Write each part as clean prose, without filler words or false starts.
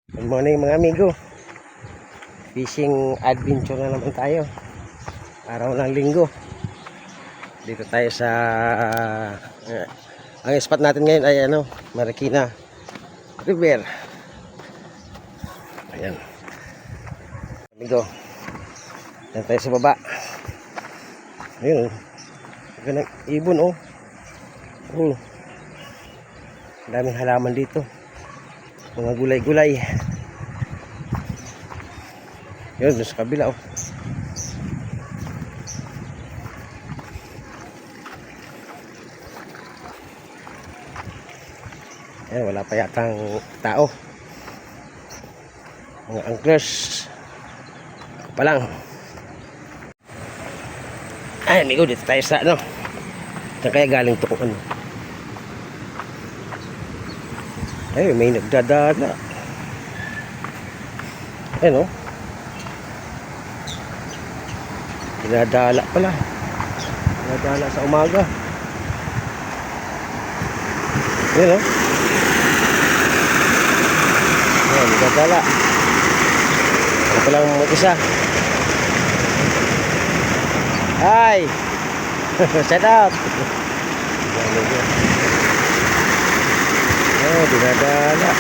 Good morning mga amigo. Fishing adventure na naman tayo. Araw ng linggo. Dito tayo sa ang spot natin ngayon ay Marikina River. Ayan. Amigo. Yan tayo sa baba. Ayun. Ganang ibon oh. Daming halaman dito. Mga gulay-gulay. Yun, doon sa kabila oh. Ayan, wala pa yatang tao. Mga anglers pa lang. Ay, amigo, dito tayo sa saan kaya galing to kung ay, may nagdadala. Ayan oh. Dinadala pala. Dinadala sa umaga. Ayan oh. Ayan, dinadala. Ano pa lang mag-isa. Hi! Shout out! Oh, dinadala.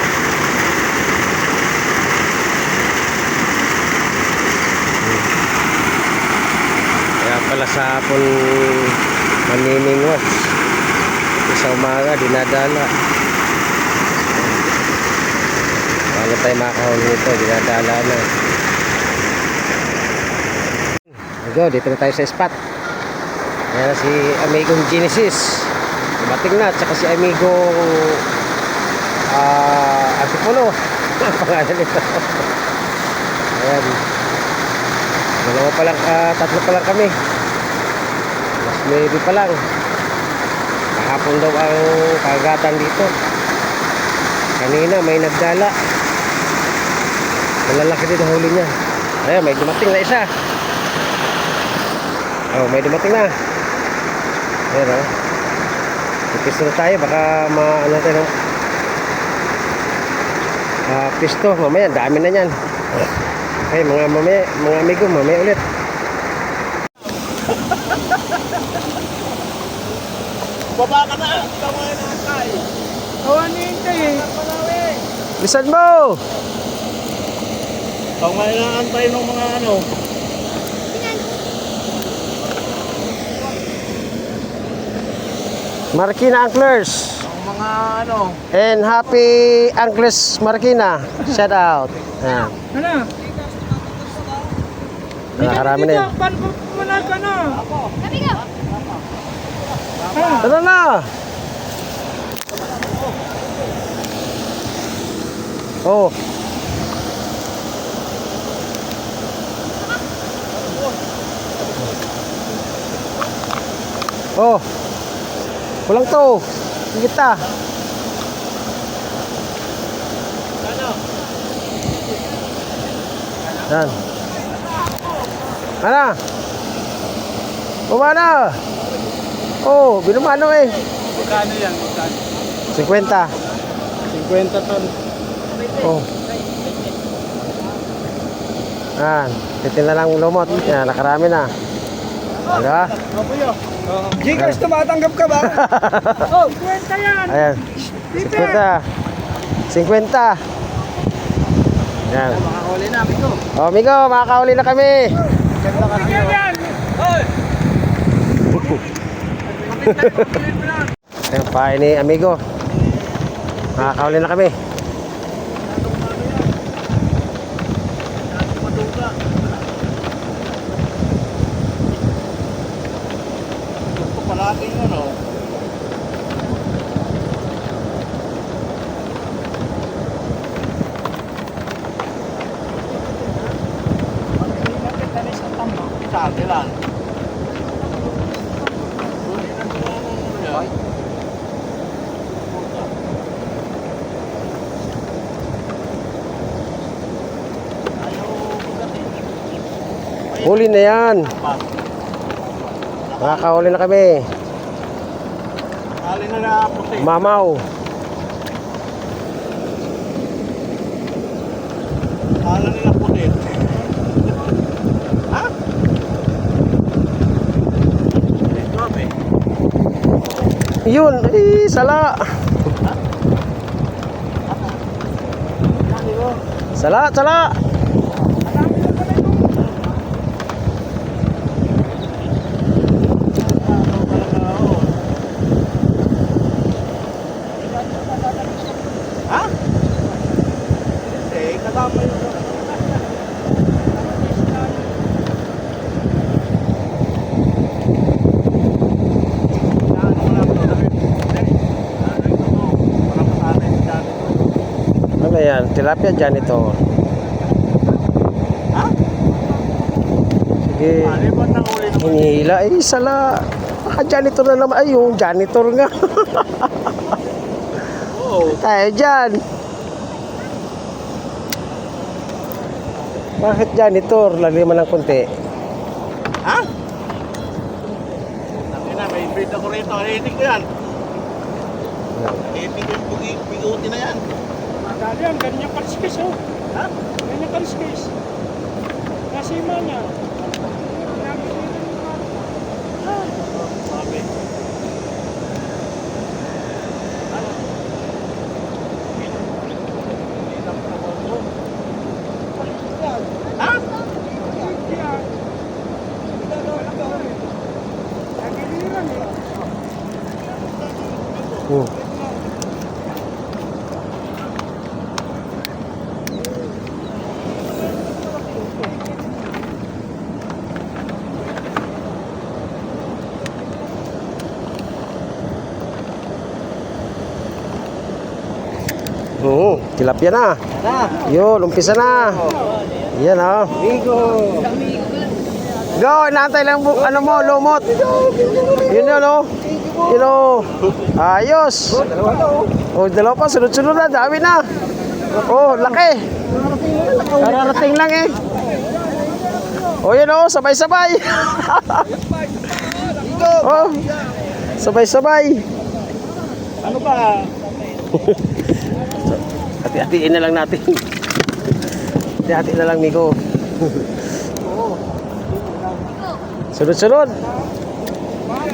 Kaya pala sa hapon maniningwas. Sa umaga dinadala. Paano tayo makahuli nito? Dinadala na. Dito na tayo sa spot. Ayan si Amigong Genesis. Dumating na. Tsaka si Amigong Artipulo. Pangalan nito. Ayan. Dalawa pa lang, tatlo pa lang kami. Mas maybe pa lang. Kahapon daw ang kagatan dito. Kanina may nagdala. Malalaki din ang huli niya. Ayan, may dumating na isa. Oh, may dumating na. Ayan o. Pisto na tayo. Baka ano tayo pisto. Mamaya, dami na yan. Okay, mga amigo, mamaya ulit. Baba ka na! Ikaw mo yung nakakay! Awan niya hintay eh. Bisan mo! Ikaw nga yung nakakantay ng mga Marikina Anglers. Ang mga And happy Anglers Marikina. Shout out. Ayan. Ano? Nakarami na yun. Paano pa pumanag ka na? Tara na! Oh. Oh. Kulang to. Kita. Dan. Mana? Mana? Oh, binumano eh. Magkano yan? Magkano? 50. 50 ton. Oh. Yan. Titin na lang lumot. Yan, nakarami na. Diba? Kapuyo. Gcash, tumatanggap ka ba? Oh, 50 yan. Ayan. 50. 50. Yan. Makahuli na, amigo. Oh, amigo, makakahuli na kami. Ganda ka na yan. Hoy! Ayan, pahay ni amigo. Makakahuli na kami. Gusto palagi yun, sa akin lang. Huli na yan. Makakahuli na kami. Alin na na puti. Mamaw. Kala nila puti. Ha? Ito eh. Yun, sala. Sala, sala. Ha? Eh, kasama yun. Ano yan? Tilapia dyan ito. Ha? Sige. Ano ba nang uli naman? Hinihila. Sala. Janitor na naman. Ay, yung janitor nga. Oo. Tayo dyan. Bakit janitor? Laliman ng konti. Ha? Tangina, may invade ako rito. Hihitig ko yan. Hihitig ko yung biguti na yan. Madali yan, ganyan kaliskis oh. Ha? Ganyan kaliskis. Nasima niya. Sabi. Ano? Ha? Hmm. Tilapia na. Yun, umpisa na. Yan oh. Go, inaantay lang ano mo, lumot. Yun yun oh. Yun oh. Ayos. Oh, dalawa pa, sunod-sunod na, dami na. Oh, laki. Kararating lang eh. Oh, yun oh, sabay-sabay. Oh, sabay-sabay. Ano ba? Hati-hatiin na lang natin. Hati-hatiin na lang, Miko. Sunod-sunod.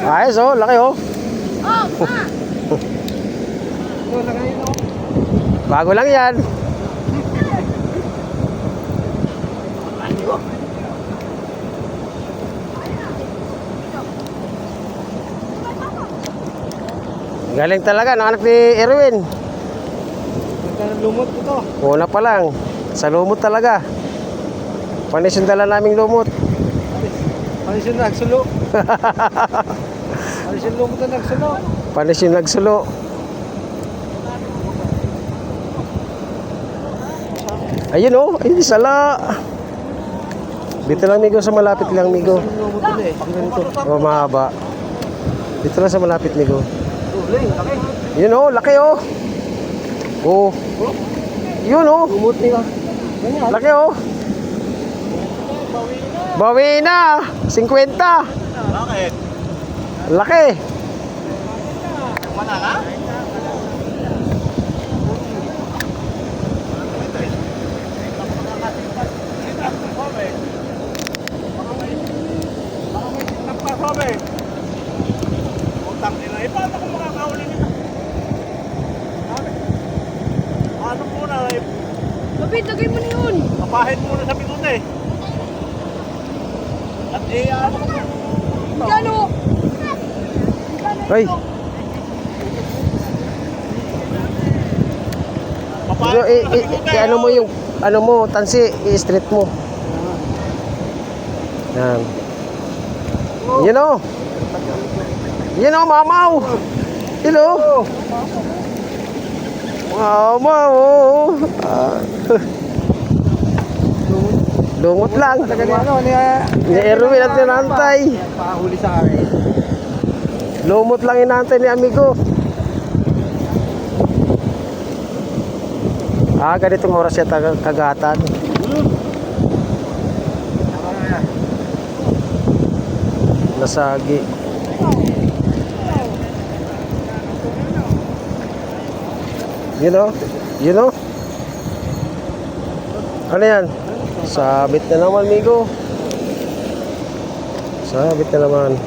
Ayos oh, laki oh. Bago lang yan. Galing talaga ng anak ni Erwin. Lumot ito. Una pa lang. Sa lumot talaga. Panis yung dala naming lumot. Panis yung nagsulo. Panis yung lumot na nagsulo. Panis yung nagsulo. Ayun oh. Ay, sala. Dito lang, Migo. Sa malapit lang, Migo. Lumot ito eh. O, mahaba. Dito lang sa malapit, Migo. Yun oh. Laki oh. Oh. Yun oh. Lumot nila. Laki oh. Bawi na. 50. Bakit? Laki. Mana na? Utang nila. Eh, paano kung makakauli nila? Ano muna eh? Kapit, lagay mo na yun. Kapahid muna sa bigute. At ano ko Gano? Ay. papahid Pero, muna sa bigute. ano mo yung ano mo, tansi, i-straight mo. Yan. Yun o. Yun o, mamaw. Yun o. Mamaw. Lumot lang. Ano, Ni Erwin at tinantay. pakahuli sa akin. Lumot lang inantay ni amigo. Ganitong oras siya kagatan. Nasagi. You know? Ano yan? Sabit na naman, amigo. Sabit na naman.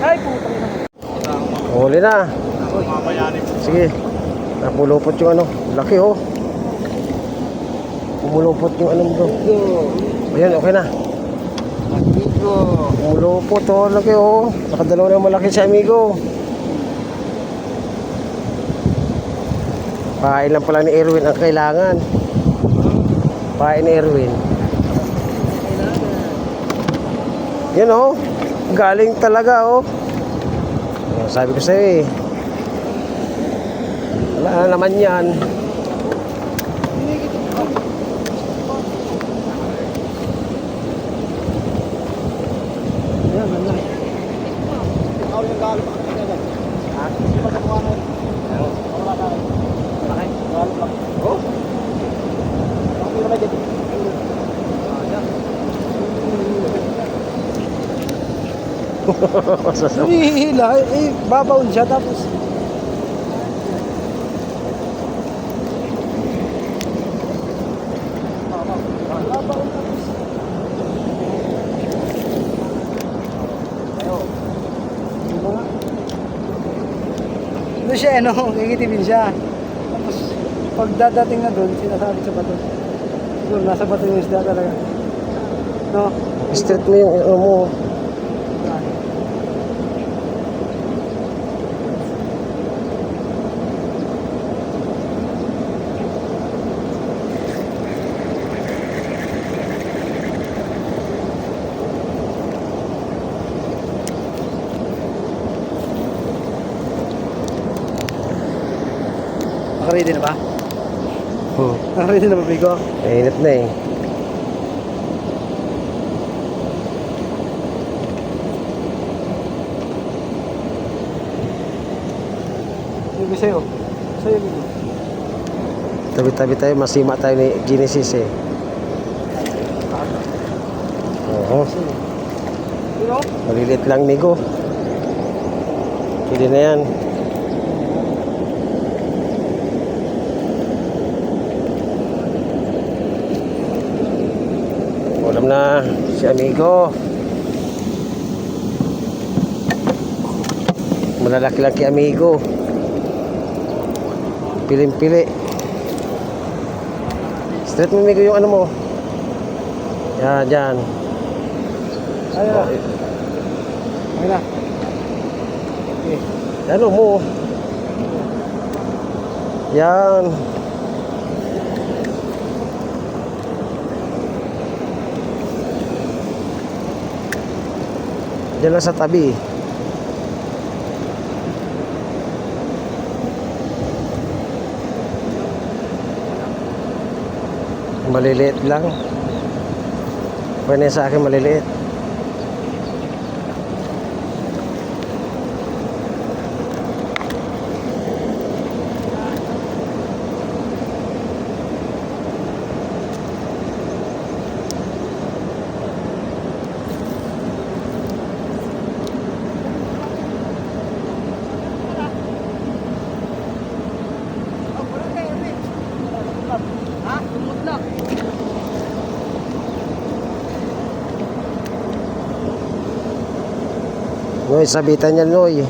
Ay, putang ina. Huli na. Mamayanin po. Sige. Napulupot yung ano. Laki oh. Pumulupot yung ano mo. Ayan, okay na. Pumulupot oh. Laki oh. Nakadalaw na malaki si amigo. Pain lang pala ni Erwin ang kailangan. Pain ni Erwin. Yan oh. Galing talaga oh. Sabi ko sa'yo eh. Wala na naman yan. Humihila, eh, babaon siya tapos. Ano siya, ano, kikitibin siya. Tapos, pag dadating na doon, sinasabi sa bato. Doon, nasa bato yung isda talaga. No? Straight mo yung ano mo. Nakaready na ba? Hmm. Nakaready na ba, Bigo? Mainit na eh. Bigo sa'yo. Sa'yo, Bigo. Tabi-tabi tayo, masima tayo ni Genesis eh. Oo. Bigo? Maliliit lang, amigo. Pwede na yan. Ulam na si amigo. Malalaki lang kay amigo. Piling-pili. Straight mo, amigo, yung ano mo. Yan, yan. Ayun na. Ayun na. Okay. Ano mo? Yan. Diyan lang sa tabi. Maliliit lang. Pwede sa akin maliliit. Ha? Tumutlak. Noy, sabitan niya, Noy.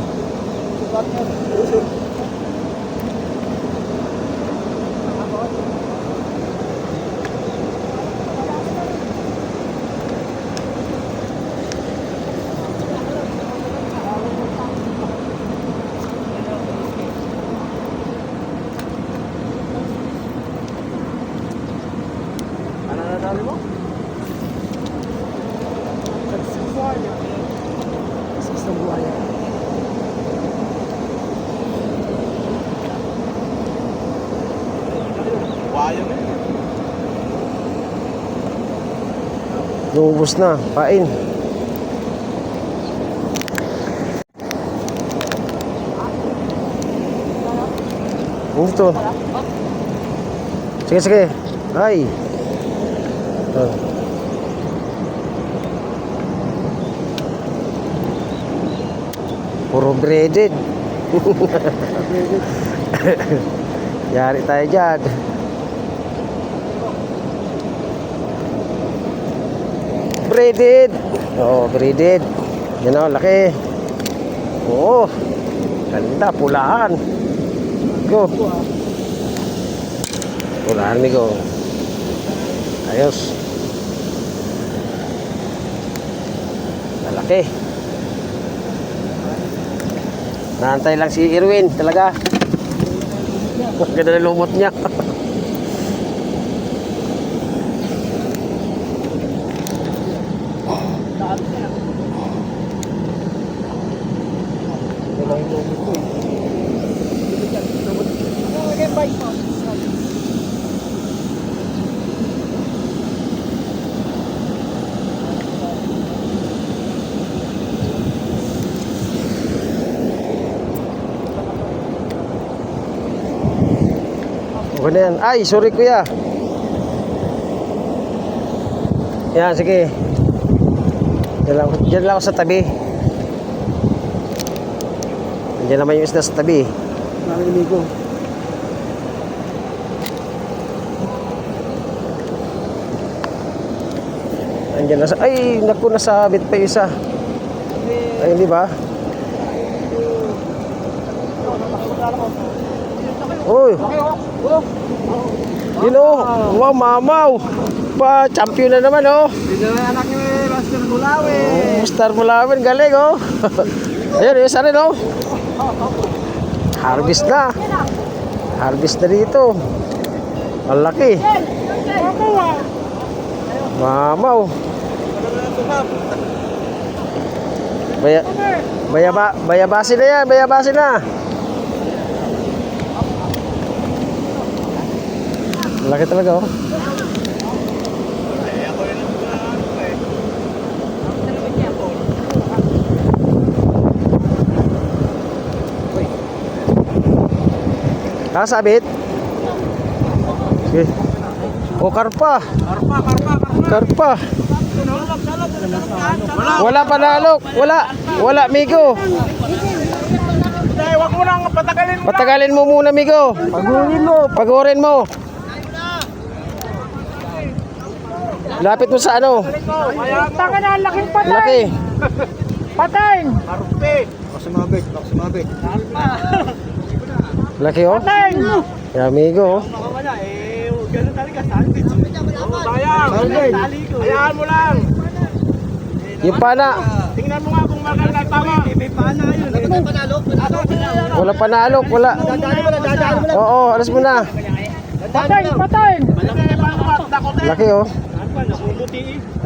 Ano na dali mo? Sa buhaya. Wayan eh. Naubos na, pain. Dito. Sige, sige. Ay. Puro breaded. Yari tayo dyan. Braided. Oo, braided. Yan o, laki. Oo. Ganda, pulahan. Go. Pulahan, migo. Ayos. Malaki. Naantay lang si Irwin talaga. Ganda na lumot niya. Okay na yan. Ay, sorry kuya. Yan, sige. Diyan lang ako sa tabi. Diyan naman yung isda sa tabi. Maraming amigo. Andiyan na sa... Ay, naku, nasabit pa yung isa. Ay, hindi ba? Uy! Yun o! Wow, mamaw! Pa, champion na naman o! Dito na anak ni Master Bulawi. Star Mulawin, galing o! Ayun, yung isa rin o! Harvest na! Harvest na dito! Ang laki! Mamaw! Bayabasi na yan, bayabasi na! Laki talaga oh. Sabit? Okay. Oh, karpa. Karpa. Wala panalok. Wala, migo. Huwag mo nang patagalin mo. Patagalin mo muna, migo. Pagurin mo. Lapit mo sa ano? Taka na, laking patay. Laki. Patay. Marumpi. Sumabit. Laki oh. Patay. Yeah, migo. Makawala eh. Ganun talaga. Sandwich. Sayang. Hayaan mo lang. Yung pana. Tingnan mo nga kung maganda tama. May pana yun. Wala panalok. Wala. Oo, alas mo na. Patay. Laki oh.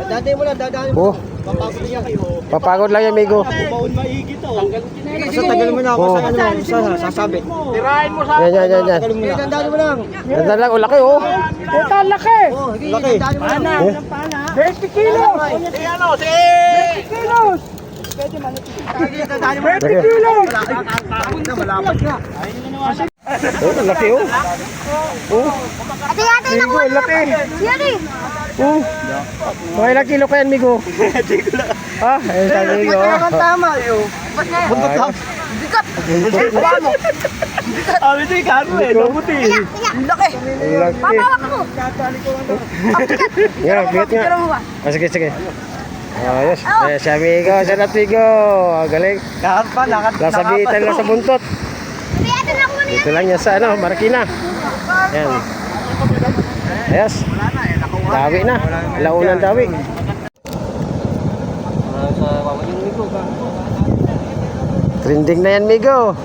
Dadaan mo lang. Oh. Papagod lang yan, migo. Baon maigi to. Basta tagal mo na ako Oh. sa ano mo. Sana sasabit. Tirahin mo sa Yan. Tagal mo na. Dadaan mo lang. Ganda lang. Oh, laki oh. Puta, laki. Oh, laki. Pana. Eh? 20 kilos. si ano, si... 20 kilos. 20 kilos. Oh, laki oh. Oh. Ate-ate na Migo, laki. Yari. Oh. Mga ilang kilo kaya, migo? Ah, ayun sa migo. Tama yun. Ayos. Sabi ito yung kano eh. Nabuti. Laki. Laki. Papawak mo. Yan, bigat nga. Pero mo ba? Ah, sige. Ayos. Eh, si amigo, siya na migo. Ang galing. Karpa, Nasabitan lang sa buntot. Ate-ate na ako Dito lang yan sa ano, Marikina. Yan. Ayos. Dawi na. Launang dawi. Trending na yan, migo.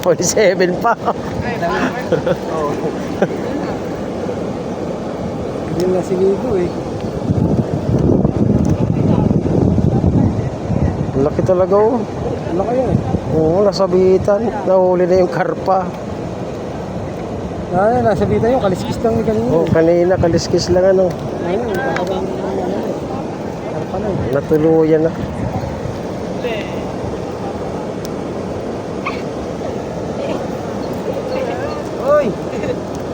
47 pa. Yung nasi ligo eh. Laki talaga oh. Laki yan eh. Oo, nasabitan. Nahuli na yung karpa. Nasabitan yung kaliskis lang ni kanina. Oh, kanina kaliskis lang ano. Ayun, talagang karpa na eh. Natuluyan na. Hoy!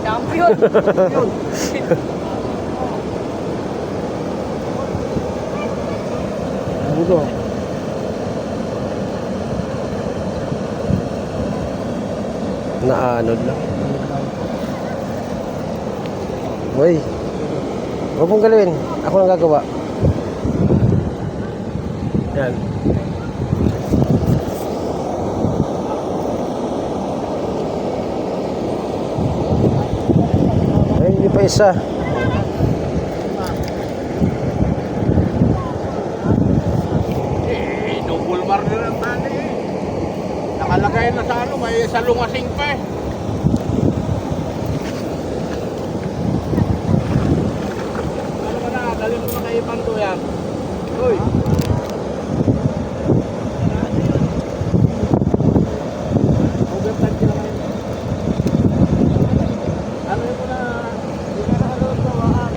Champion. Ano to? Naanod lang. Uy. Huwag mong galawin. Ako lang gagawa. Yan. Ay, hindi pa isa. Nubulmar din ang tani eh. Nakalagay na sa ano, may salungasing pa eh. Ano ka na, dali mo na kay Pando yan. Uy. Overtime sila ngayon. Ano yun mo na, hindi ka nakagawag sa waan.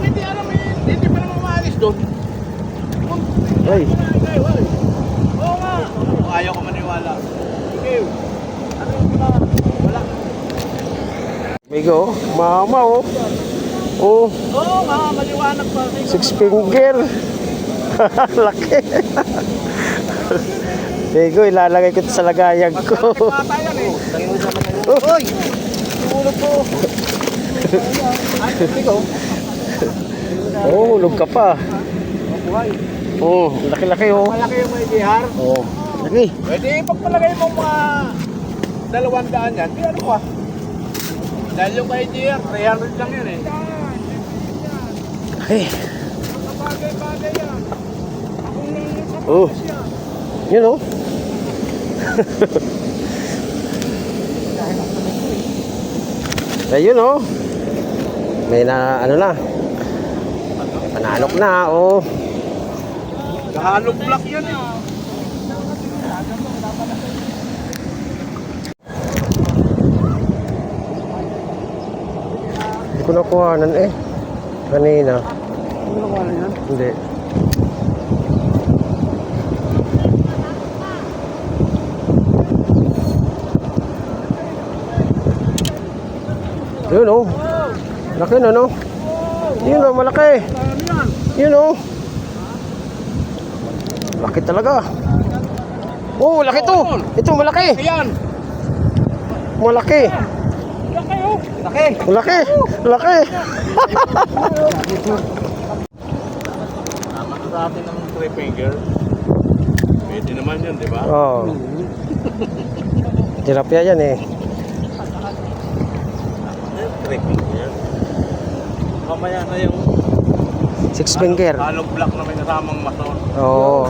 Hindi alam eh, hindi pa naman maalis doon. Ay. Oo nga. Ayaw ko maniwala. Okay. Ano yung mga wala? Migo, mama oh. Oh, Oo nga, maliwanag pa. six finger. Laki. Migo, ilalagay ko ito sa lagayan ko. Mata yan eh. Uy! Tulog ko. Ay, ikaw. Oh, hulog ka pa. Oh, laki-laki oh. Malaki yung may bihar. Oh, laki. Pwede pagpalagay mo mga 200 yan. Di ano pa. Dahil yung kay GR, 300 lang yan eh. Ay. Bagay-bagay yan. Oh. Yun oh. Ayun oh. May na ano na. Panalok na oh. Halong block yan eh. Hindi ko nakuhanan eh. Kanina. Ano nakuha na yan? Hindi. Yun oh. Laki na no. Yun oh, malaki. Yun oh. Laki talaga. Oh, laki to. Ito malaki. Ayan. Malaki. Laki. Laki. Laki. Tama na sa atin ng 3 finger. Pwede naman yun, di ba? Oh. Tilapia yan eh. 3 finger. Mamaya na yung Six finger. halong block na may kasamang mason. Oo.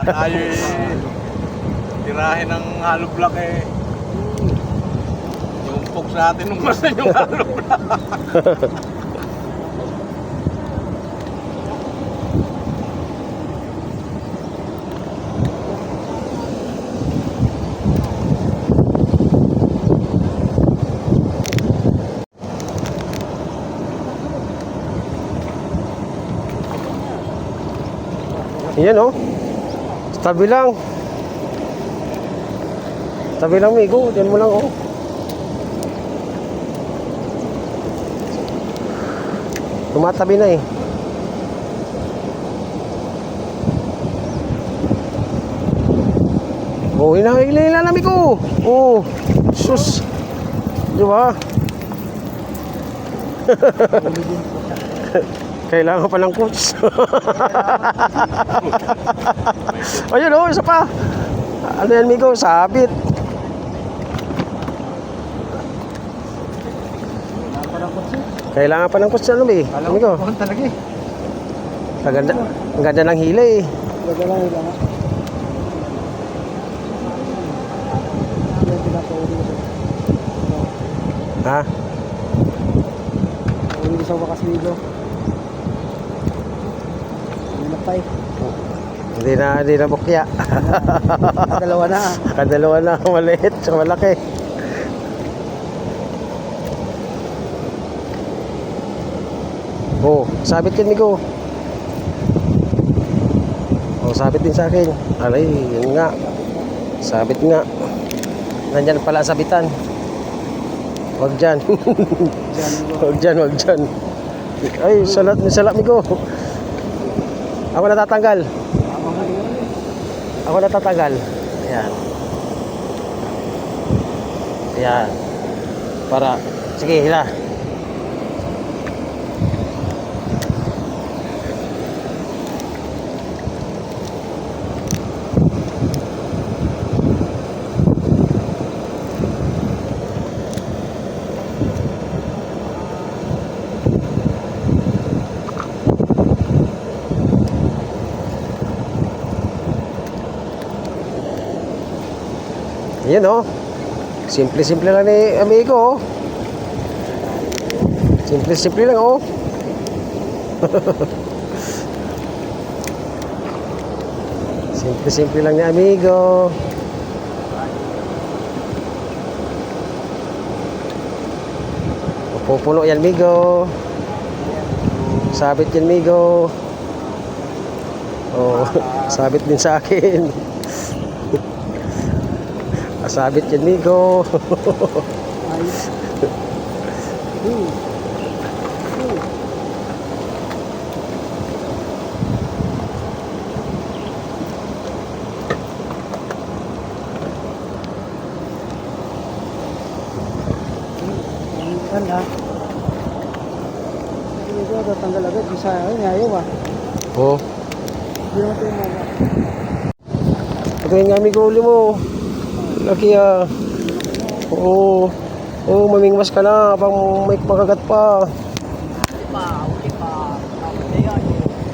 Tayo tirahin ng hollow block eh. Yung pog sa atin nung masan yung hollow block. Yan oh. Tabi lang. Tabi lang, Migo. Diyan mo lang oh. Tumatabi na eh. Oh, hinahila na, Migo. Oh. Sus. Di ba? Kailangan pa ng coach. Ayun oh, isa pa. Ano yan, Migo? Sabit. Kailangan pa ng coach, ano eh? Migo. Alam talaga eh. Ang ganda ng hila eh. Baga lang ila nga. Yan pinapauwi ko. Ha? Pauwi ko sa wakas nito. Pa eh. Hindi na bukya. Dalawa na. Kadalawa na, maliit, sa malaki. Oh, sabit yan, Migo. Oh, sabit din sa akin. Alay, yun nga. Sabit nga. Nandyan pala sabitan. Huwag dyan. Huwag dyan, huwag dyan. Ay, salat, Migo. Ako natatanggal. Ako natatagal. Ayan. Ayan. Para, sige, hila. Yan oh. Simple-simple lang ni amigo oh. Simple-simple lang oh. Simple-simple lang ni amigo. Pupuno yan amigo. Sabit yan amigo. Oh, sabit din sa akin. Sabit yan, Migo. Ayos. Yan ha. Hindi ko tatanggal agad. Isa yun, ayaw ah. Oh. Hindi naman ito yung mga. Patayin nga, Migo, uli mo. Laki ah. Oo. Oo, mamingmas ka na habang may pagkagat pa.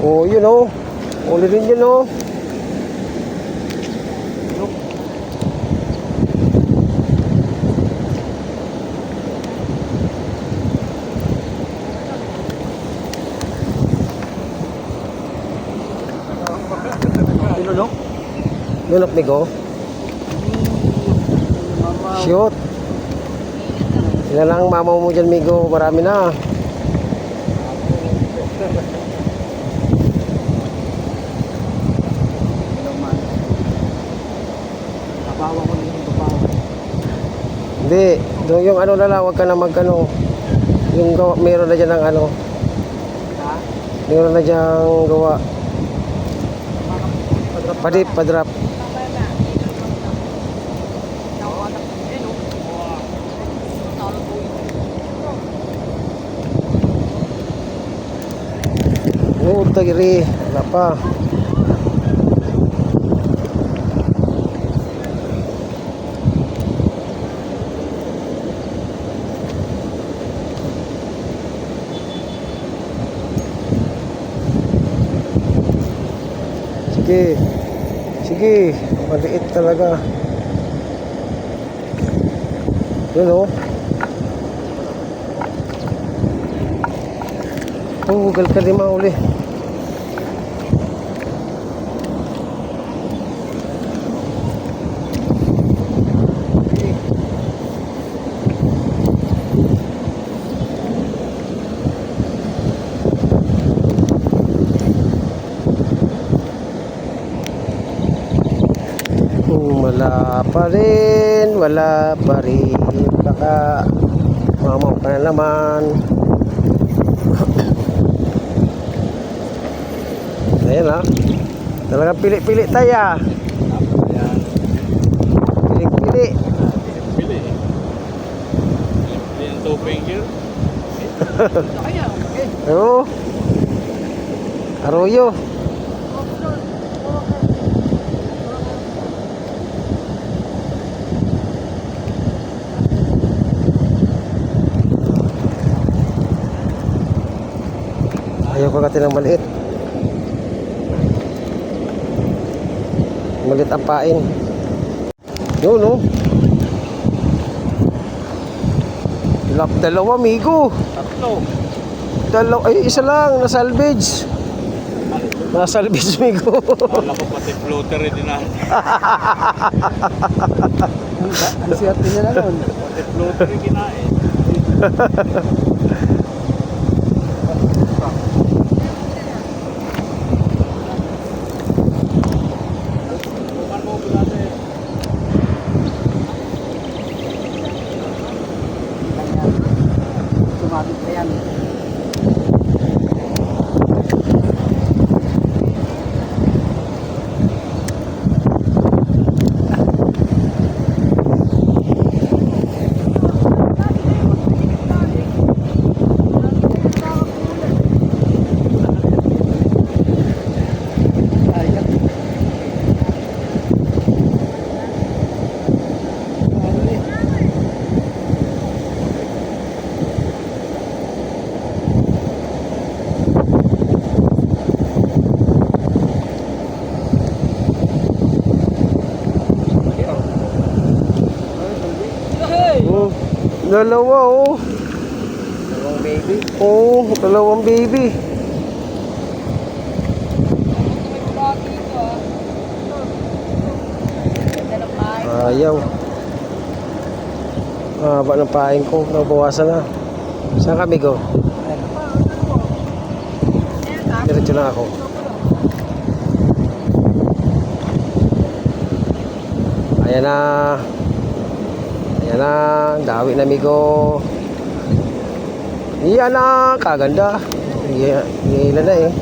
Oo, yun oh. Uli rin yun oh. Pinulok? Lunok, Migo. Shoot. Sila lang mama mo dyan, Migo. Marami na. Kabawa ko nito kabawa. Hindi. Doon yung ano na lang. Huwag ka na mag-ano. Yung gawa, meron na dyan ng ano. Meron na dyan gawa. Padip, padrap. Oh, tagiri. Wala pa. Sige. Sige. Maliit talaga. Yun oh. Oh, gal ka din mauli. Wala pa rin, wala pa rin. Baka mamaw ka na naman. Ayan ha. Talagang pili-pili tayo. Pili-pili. Pili. Pili ang two finger. Oo. Arroyo. Ayaw ko kasi ng maliit. Maliit ang pain. Yun, no? Dalawa, amigo. Tatlo. Dalawa, ay, isa lang. Nasalvage. Nasalvage, amigo. Wala ko pati floater din na. Ang swerte niya na nun. Pati floater yung kinain. Sumabit na yan. Dalawa, oh. Dalawang baby. Oh, dalawang baby. Ayaw. Haba ng pain ko. Nabawasan na. Saan kami go? Diretso na ako. Ayan na. Ayan na. Dawi na migo. Iyan na. Kaganda. Ilan na eh.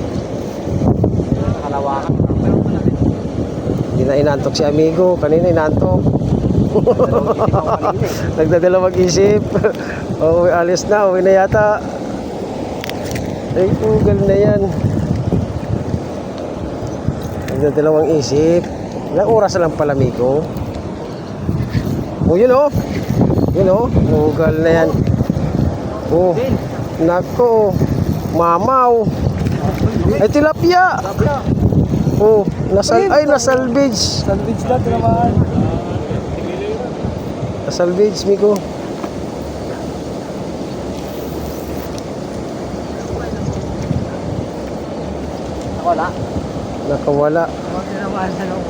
Kalawakan. Hindi na inantok si amigo. Kanina inantok. Nagdadalawang isip. Oh, alis na. Uwi na yata. Ay, Google na yan. Nagdadalawang isip. Ilang oras na lang pala, amigo. Oh, yun oh. Yun oh. Google na yan. Oh. Nako. Mamaw. Ay, tilapia. Oh, nasalvage. Salvage na naman. Nasalvage, migo. Wala. Nakawala. Huwag naman sa loob.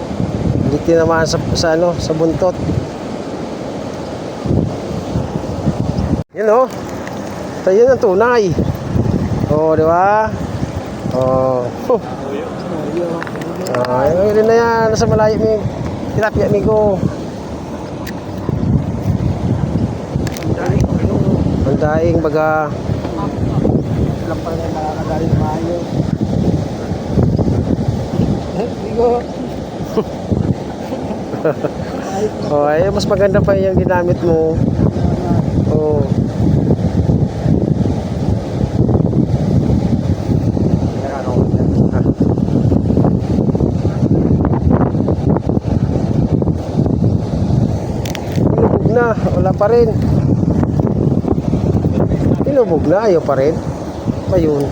Hindi tinamaan sa ano, sa buntot. Yan oh. Tayo ang tunay. Oh, di ba? Oh. Ah, yun na yan. Nasa malayo mi. Tilapia, amigo. Ang daing baga. Lang pa rin nakakadali na maayo. Bigo. Oh, ay mas maganda pa yung ginamit mo. Oh. Tinubog na, wala pa rin. Tinubog na, ayaw pa rin. Pa yun.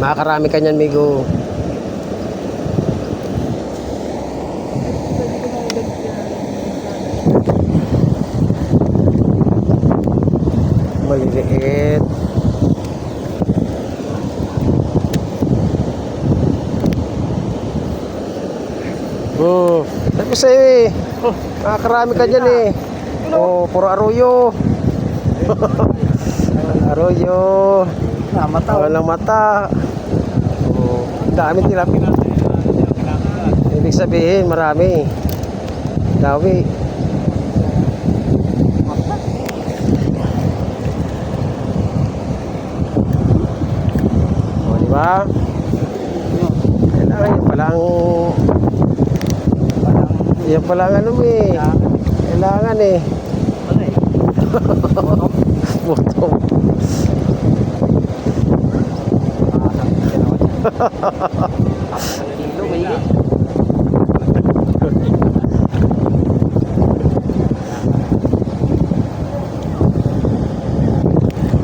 Makakarami ka niyan, migo. Maliliit. Sabi ko sa'yo eh. Makakarami ka dyan eh. Oh, puro arroyo. Arroyo. Mata. Walang mata. Oh, dami tilapia. Ibig sabihin, marami. Dawi. O, diba? Kailangan yun palang... Yan palang ano eh. Kailangan eh. Botong. Kilo, mahigit.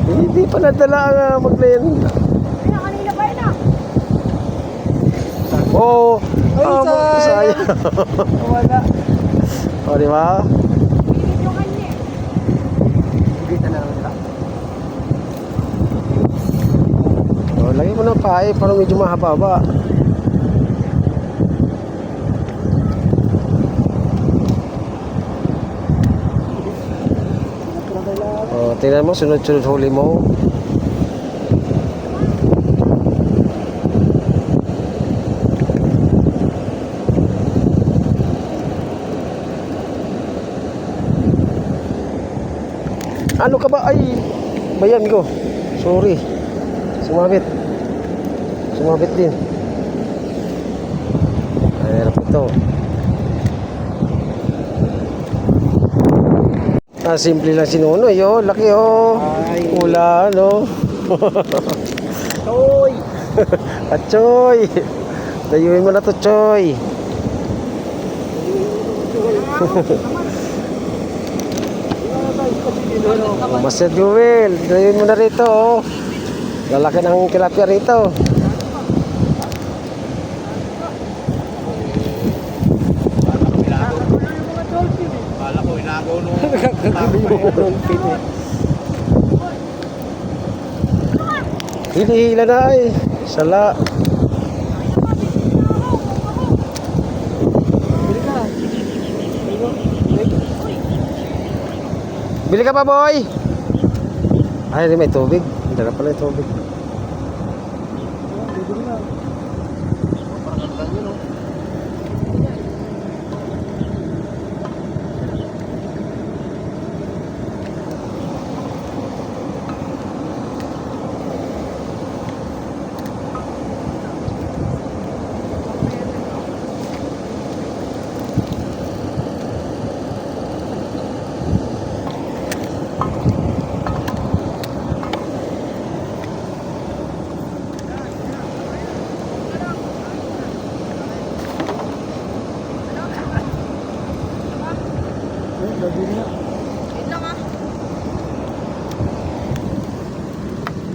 Hindi pa nadala ang maglayan. Kanina pa yun ah. Oo. Ay, Sayang. sayang. Wala. O, diba? Yung kanya. Bigita na lang nila. O, lagay mo ng pae para medyo mahaba-haba. O, tingnan mo, sunod-sunod huli mo. Ano ka ba? Ay, bayan ko. Sorry. Sumabit. Sumabit din. Ayan po ito. Simple lang si Nonoy, oh. Laki, oh. Ay. Pula, no? Toy! Choy! Dayuin mo na to, Choy. Master Jewel, dayuin mo na rito, oh. Lalaki ng tilapia rito. Hila na ay. Sala. Bili ka pa, boy. Ay, may tubig. Dala pala yung tubig.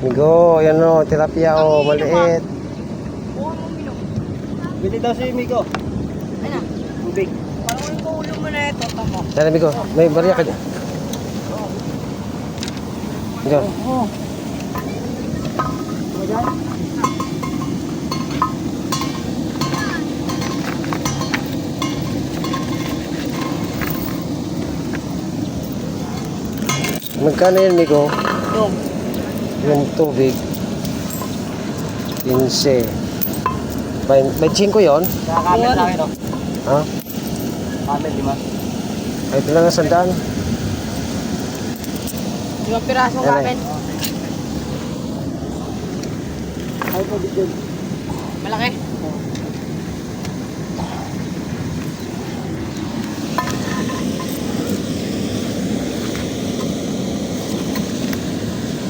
Migo, yan o, tilapia o, maliit. Bili daw si Miko. Ano? Tubig. Parang ko ulo mo na ito. Tamo. Sana Migo, may barya ka dyan. Migo. Oo. Magkano yan, Migo? Yung. Yung tubig. 15. 25 yun? Kakakamit sa akin, no? Ha? Kamit, di ba? Ay, ito lang ang sandaan. 5 pirasong Yan kamen. Ay, tubig din. Malaki.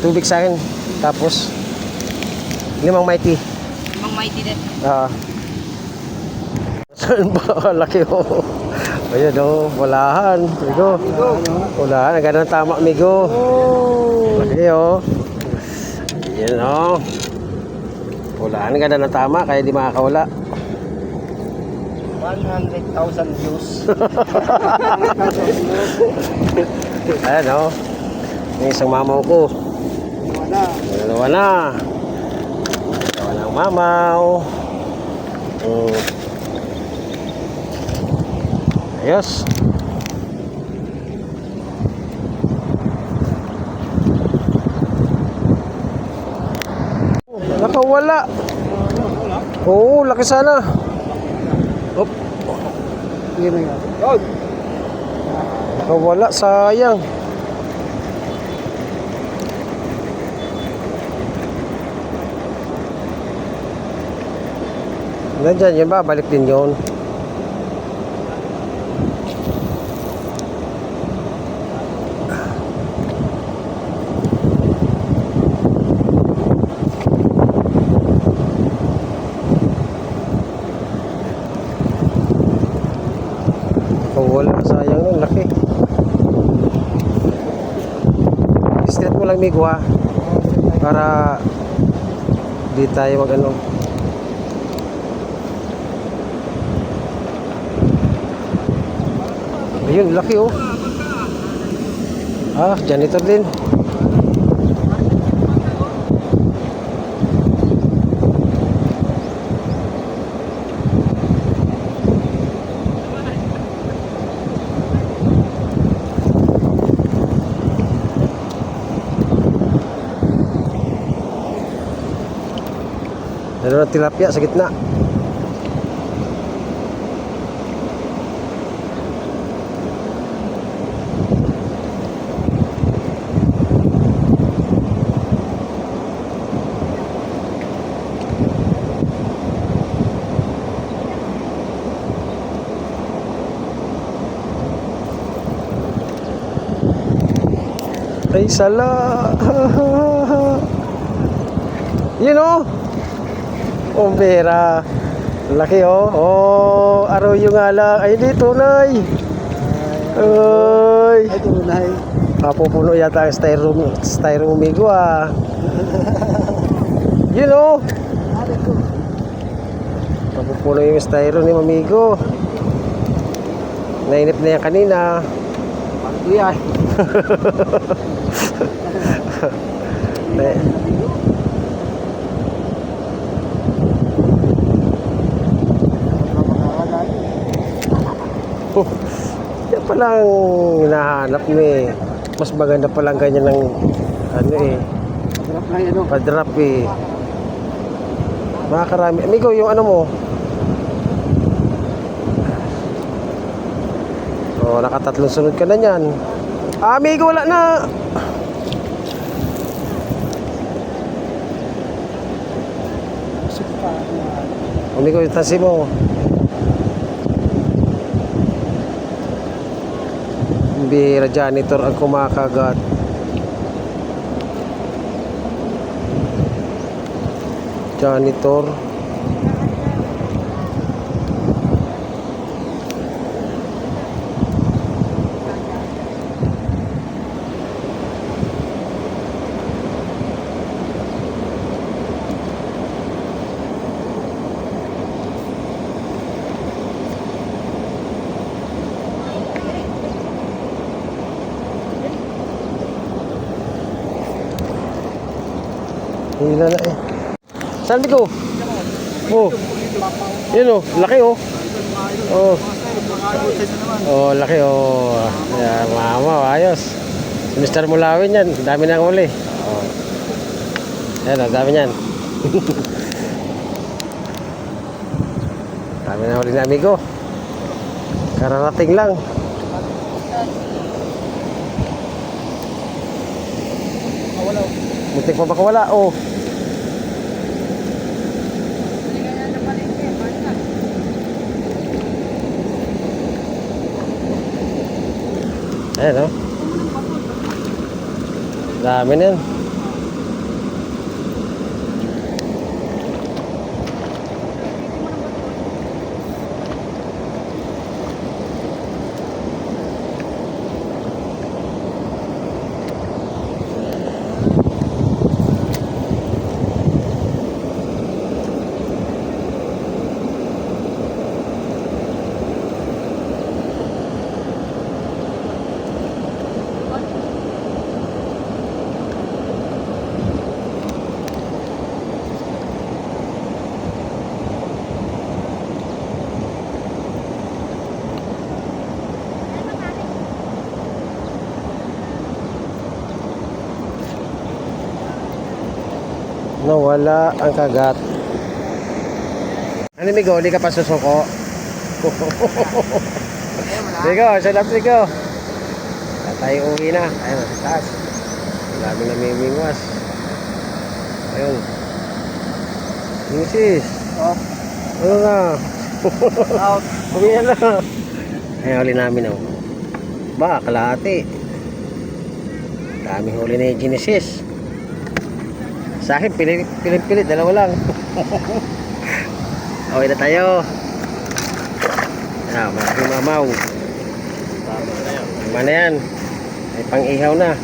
Tubig sa akin. Tapos, 5 mighty. Mang mighty din. Saan ba? Laki o. Ayan o, walahan. Migo. Walahan. Ang ganda ng tama, Migo. Laki o. Ayan o. Walahan. Ang ganda ng tama. Kaya di makakawala. 100,000 views. Ayan o. Yung isang mamaw ko. Wala. Dalawa na. Dalawa na ang mamaw. Ayos. Nakawala. Oo, laki sana. Op. Yun na yan. Nakawala, sayang. Nandyan yun ba? Balik din yun. Wala, sayang nun, laki. Straight mo lang, Migo, ha? Para di tayo mag ano. Ayun, laki oh. Ah, janitor din. Meron ng tilapia sa gitna. Ay, sala. You know? Umbera. Laki oh. Oh, arroyo nga lang. Ay, di tunay. Ay. Ay, tunay. Mapupuno yata ang styrofoam Migo ah. You know? Mapupuno yung styrofoam ni Mamigo. Nainip na yan kanina. Pagdo yan. Eh, yan palang hinahanap mo eh. Mas maganda palang ganyan ng ano eh. Sarap lang yan, Padrap eh. Makakarami. Amigo, yung ano mo. Oh, nakatatlong sunod ka na niyan. Ah, amigo, wala na. Amigo, yung tasi mo. Bihira janitor ang kumakagat. Janitor. Hila na eh. Saan ko? Oh. Yun oh, laki oh. Oh. Oh, laki oh. Yeah, mama, ayos. Si Mr. Mulawin yan, dami nang uli. Oh. Ayan oh, dami niyan. Dami nang uli na amigo. Kararating lang. Muntik pa baka wala oh. Ayan o. Dami na yan. Nawala ang kagat. Ano Migo, hindi ka pa susuko? Migo, sarap Migo. Tayo uwi na. Ayun, sa taas. Dami na mimingwas. Ayun. Misis. Oh, Ano na? out. Uwi na. Ayun, huli namin oh. Ba, kalahati. Daming huli na yung Genesis. Sa akin, pilit, dalawa lang. Okay na tayo. Malaking mamaw. Tama na yan. Ay pang-ihaw na.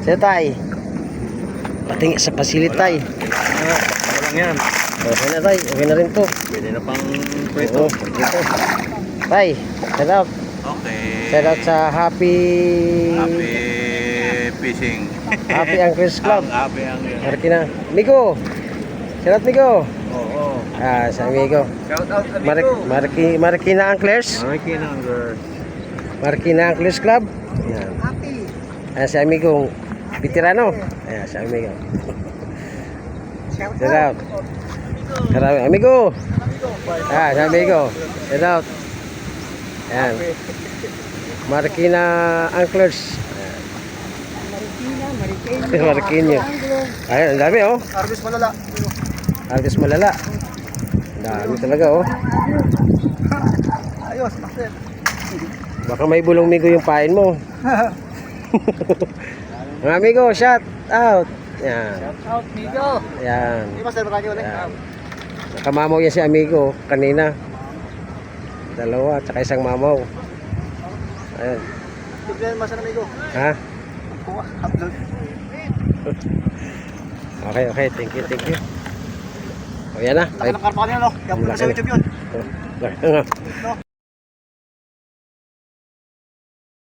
Sige tay. Pating sa pasilit tay. lang yan. Okay na tay, okay na rin to. Pwede na pang Oo, dito. Tay, shout out. Okay. Shout out sa Happy Fishing. Happy Anglers Club. Happy ang Marikina. Migo. Shout out Migo. Oo. Sa amigo. Shout out amigo. Marikina Anglers. Marikina Anglers. Marikina Anglers Club. Yan. Happy. Ayan si amigong veterano. Ayan si amigo. Shout out. Karami amigo. Si amigo. Shout out. Ayan. Marikina Anglers. Marikina. Ayan, ang dami oh. Harvest malala. Harvest malala. Dami talaga oh. Ayos, master. Baka may bulong migo yung pain mo. Mga amigo, shout out. Yan. Out, Migo. Yan. Di master, maraming ulit. Yan. Nakamamaw yan si amigo kanina. Dalawa, tsaka isang mamaw. Ayan. Tignan master, amigo. Ha? Upload. Okay. Thank you. O yan na. Laki ng karpa kanina, no? Kaya punta sa YouTube yun. Laki na nga.